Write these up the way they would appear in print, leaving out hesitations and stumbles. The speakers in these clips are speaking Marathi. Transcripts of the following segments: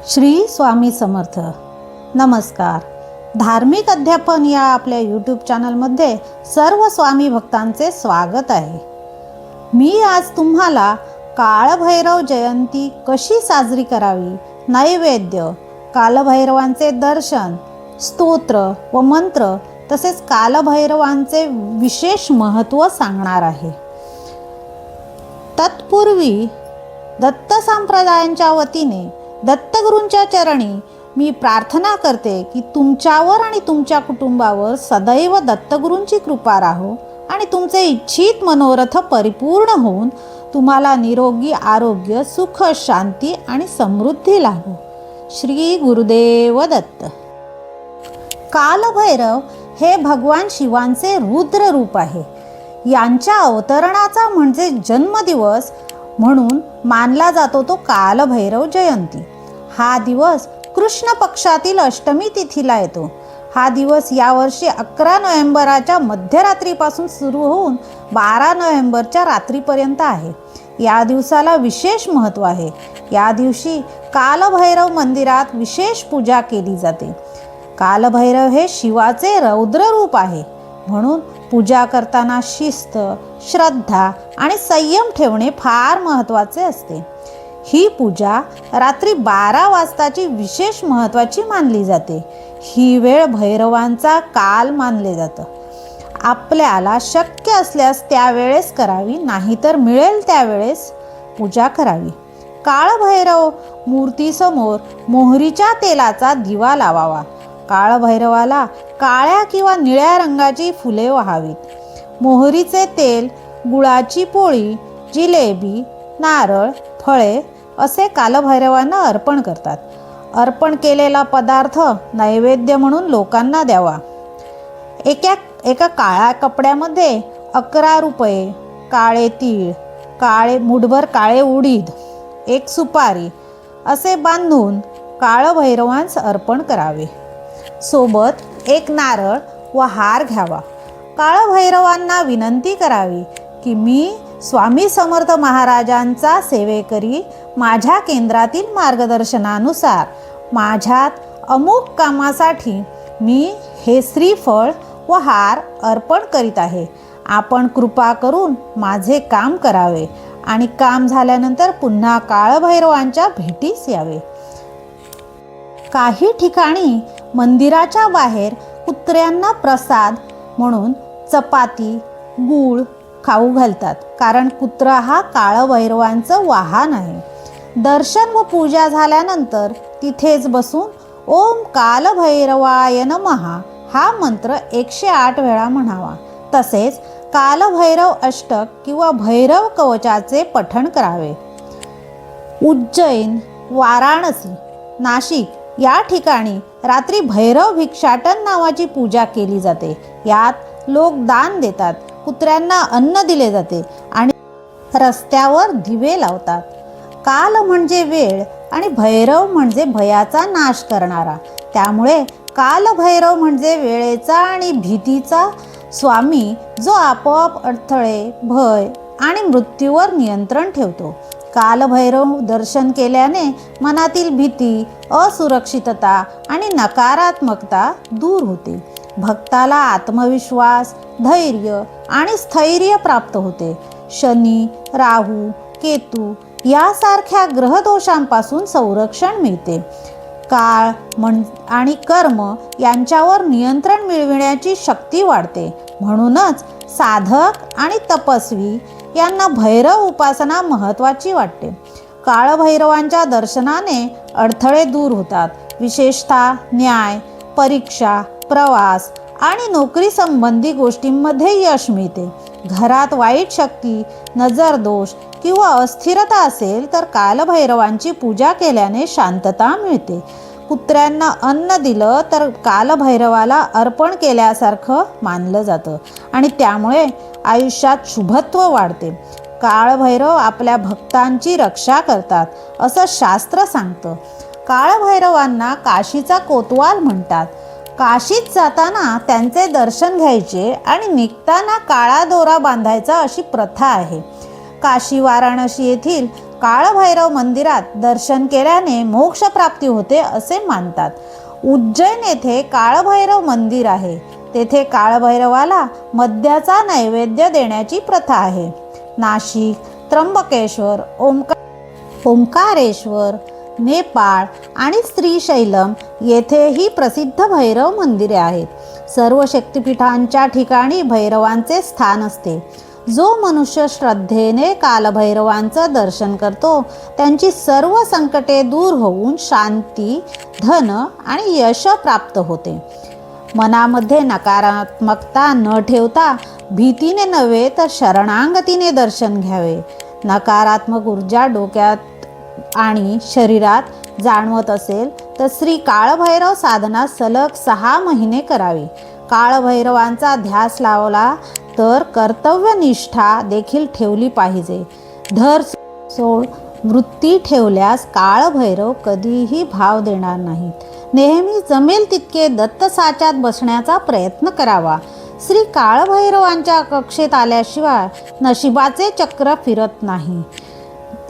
श्री स्वामी समर्थ. नमस्कार. धार्मिक अध्यापन या आपल्या यूट्यूब चॅनलमध्ये सर्व स्वामी भक्तांचे स्वागत आहे. मी आज तुम्हाला काळभैरव जयंती कशी साजरी करावी, नैवेद्य, कालभैरवांचे दर्शन, स्तोत्र व मंत्र तसेच कालभैरवांचे विशेष महत्त्व सांगणार आहे. तत्पूर्वी दत्त संप्रदायांच्या वतीने दत्तगुरूंच्या चरणी मी प्रार्थना करते की तुमच्यावर आणि तुमच्या कुटुंबावर सदैव दत्तगुरूंची कृपा राहो आणि तुमचे इच्छित मनोरथ परिपूर्ण होऊन तुम्हाला निरोगी आरोग्य, सुख, शांती आणि समृद्धी लाभो. श्री गुरुदेव दत्त. कालभैरव हे भगवान शिवांचे रुद्र रूप आहे. यांच्या अवतरणाचा म्हणजे जन्मदिवस म्हणून मानला जातो तो कालभैरव जयंती. हा दिवस कृष्ण पक्षातील अष्टमी तिथीला येतो. हा दिवस यावर्षी 11 नोव्हेंबरच्या मध्यरात्रीपासून सुरू होऊन 12 नोव्हेंबरच्या रात्रीपर्यंत आहे. या दिवसाला विशेष महत्त्व आहे. या दिवशी कालभैरव मंदिरात विशेष पूजा केली जाते. कालभैरव हे शिवाचे रौद्र रूप आहे, म्हणून पूजा करताना शिस्त, श्रद्धा आणि संयम ठेवणे फार महत्त्वाचे असते. ही पूजा रात्री 12 वाजताची विशेष महत्त्वाची मानली जाते. ही वेळ भैरवांचा काल मानले जातं. आपल्याला शक्य असल्यास त्यावेळेस करावी, नाहीतर मिळेल त्यावेळेस पूजा करावी. काळभैरव मूर्तीसमोर मोहरीच्या तेलाचा दिवा लावावा. काळभैरवाला काळ्या किंवा निळ्या रंगाची फुले वाहावीत. मोहरीचे तेल, गुळाची पोळी, जिलेबी, नारळ, फळे असे कालभैरवांना अर्पण करतात. अर्पण केलेला पदार्थ नैवेद्य म्हणून लोकांना द्यावा. एका काळ्या कपड्यामध्ये 11 रुपये, काळे तीळ, मुठभर काळे उडीद, 1 सुपारी असे बांधून काळभैरवांस अर्पण करावे. सोबत 1 नारळ व हार घ्यावा. काळभैरवांना विनंती करावी की मी स्वामी समर्थ महाराजांचा सेवेकरी माझ्या केंद्रातील मार्गदर्शनानुसार माझ्यात अमुक कामासाठी मी हे श्रीफळ व हार अर्पण करीत आहे. आपण कृपा करून माझे काम करावे आणि काम झाल्यानंतर पुन्हा काळभैरवांच्या भेटीस यावे. काही ठिकाणी मंदिराच्या बाहेर कुत्र्यांना प्रसाद म्हणून चपाती, गूळ खाऊ घालतात, कारण कुत्रा हा काळभैरवांचं वाहन आहे. दर्शन व पूजा झाल्यानंतर तिथेच बसून ओम कालभैरवाय नमः हा मंत्र 108 वेळा म्हणावा. तसेच कालभैरव अष्टक किंवा भैरव कवचाचे पठण करावे. उज्जैन, वाराणसी, नाशिक या ठिकाणी रात्री भैरव भिक्षाटन नावाची पूजा केली जाते. यात लोक दान देतात, कुत्र्यांना अन्न दिले जाते आणि रस्त्यावर दिवे लावतात. काल म्हणजे वेळ आणि भैरव म्हणजे भयाचा नाश करणारा. त्यामुळे कालभैरव म्हणजे वेळेचा आणि भीतीचा स्वामी, जो आपोआप अडथळे, भय आणि मृत्यूवर नियंत्रण ठेवतो. कालभैरव दर्शन केल्याने मनातील भीती, असुरक्षितता आणि नकारात्मकता दूर होते. भक्ताला आत्मविश्वास, धैर्य आणि स्थैर्य प्राप्त होते. शनी, राहू, केतू यासारख्या ग्रहदोषांपासून संरक्षण मिळते. काळ आणि कर्म यांच्यावर नियंत्रण मिळविण्याची शक्ती वाढते. म्हणूनच साधक आणि तपस्वी यांना भैरव उपासना महत्त्वाची वाटते. काळभैरवांच्या दर्शनाने अडथळे दूर होतात. विशेषतः न्याय, परीक्षा, प्रवास आणि नोकरी संबंधी गोष्टींमध्ये यश मिळते. घरात वाईट शक्ती, नजरदोष किंवा अस्थिरता असेल तर कालभैरवांची पूजा केल्याने शांतता मिळते. कुत्र्यांना अन्न दिलं तर कालभैरवाला अर्पण केल्यासारखं मानलं जातं आणि त्यामुळे आयुष्यात शुभत्व वाढते. काळभैरव आपल्या भक्तांची रक्षा करतात असं शास्त्र सांगतं. काळभैरवांना काशीचा कोतवाल म्हणतात. काशीत जाताना त्यांचे दर्शन घ्यायचे आणि निघताना काळा दोरा बांधायचा अशी प्रथा आहे. काशी, वाराणसी येथील काळभैरव मंदिरात दर्शन केल्याने मोक्षप्राप्ती होते असे मानतात. उज्जैन येथे काळभैरव मंदिर आहे. तेथे काळभैरवाला मद्याचा नैवेद्य देण्याची प्रथा आहे. नाशिक, त्र्यंबकेश्वर, ओंकारेश्वर, नेपाळ आणि श्रीशैलम येथेही प्रसिद्ध भैरव मंदिरे आहेत. सर्व शक्तिपीठांच्या ठिकाणी भैरवांचे स्थान असते. जो मनुष्य श्रद्धेने कालभैरवांचं दर्शन करतो त्यांची सर्व संकटे दूर होऊन शांती, धन आणि यश प्राप्त होते. मनामध्ये नकारात्मकता न ठेवता भीतीने नव्हे तर शरणागतीने दर्शन घ्यावे. नकारात्मक ऊर्जा डोक्यात आणि शरीरात जाणवत असेल तर श्री काळभैरव साधना सलग 6 महिने करावी. काळभैरवांचा ध्यास लावला तर कर्तव्यनिष्ठा देखील ठेवली पाहिजे. धर सोड वृत्ती ठेवल्यास काळभैरव कधीही भाव देणार नाहीत. नेहमी जमेल तितके दत्तसाच्यात बसण्याचा प्रयत्न करावा. श्री काळभैरवांच्या कक्षेत आल्याशिवाय नशिबाचे चक्र फिरत नाही.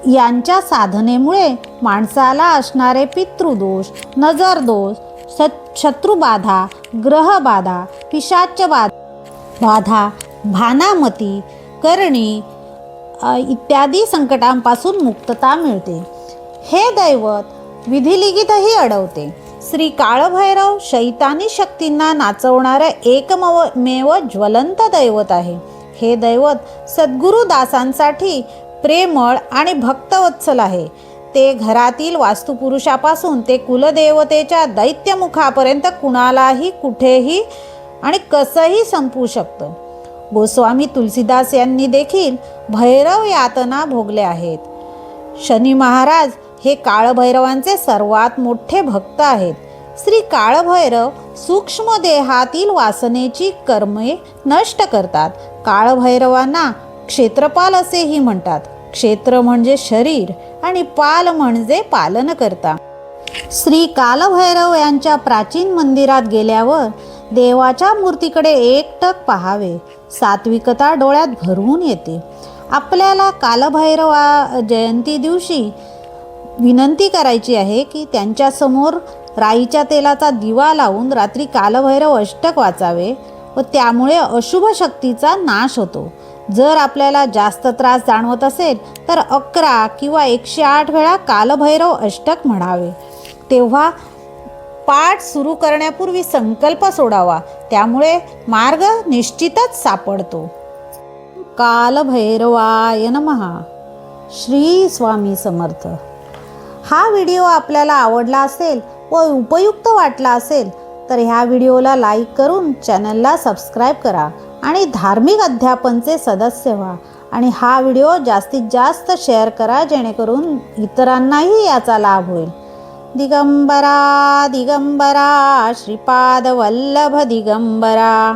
यांच्या साधनेमुळे माणसाला असणारे पितृदोष, नजरदोष, शत्रुबाधा, ग्रहबाधा, पिशाचबाधा, भानामती, करणी इत्यादी संकटांपासून मुक्तता मिळते. हे दैवत विधिलिखितही अडवते. श्री काळभैरव शैतानी शक्तींना नाचवणारे एकमेव ज्वलंत दैवत आहे. हे दैवत सद्गुरुदासांसाठी प्रेमळ आणि भक्तवत्सल आहे. ते घरातील वास्तुपुरुषापासून ते कुलदेवतेच्या दैत्यमुखापर्यंत कुणालाही कुठेही आणि कसंही संपवू शकतं. गोस्वामी तुलसीदास यांनी देखील भैरव यातना भोगल्या आहेत. शनी महाराज हे काळभैरवांचे सर्वात मोठे भक्त आहेत. श्री काळभैरव सूक्ष्म देहातील वासनेची कर्मे नष्ट करतात. काळभैरवांना क्षेत्रपाल असेही म्हणतात. क्षेत्र म्हणजे शरीर आणि पाल म्हणजे पालनकर्ता. श्री कालभैरव यांच्या प्राचीन मंदिरात गेल्यावर देवाच्या मूर्तीकडे एकटक पाहावे. सात्विकता डोळ्यात भरून येते. आपल्याला कालभैरव जयंती दिवशी विनंती करायची आहे की त्यांच्यासमोर राईच्या तेलाचा दिवा लावून रात्री कालभैरव अष्टक वाचावे व त्यामुळे अशुभ शक्तीचा नाश होतो. जर आपल्याला जास्त त्रास जाणवत असेल तर 11 किंवा 108 वेळा कालभैरव अष्टक म्हणावे. तेव्हा पाठ सुरू करण्यापूर्वी संकल्प सोडावा. त्यामुळे मार्ग निश्चितच सापडतो. कालभैरवाय नमः. श्री स्वामी समर्थ. हा व्हिडिओ आपल्याला आवडला असेल व उपयुक्त वाटला असेल तर ह्या व्हिडिओला लाईक करून चॅनलला सबस्क्राईब करा आणि धार्मिक अध्यापनचे सदस्य व्हा आणि हा व्हिडिओ जास्तीत जास्त शेअर करा जेणेकरून इतरांनाही याचा लाभ होईल. दिगंबरा दिगंबरा श्रीपाद वल्लभ दिगंबरा.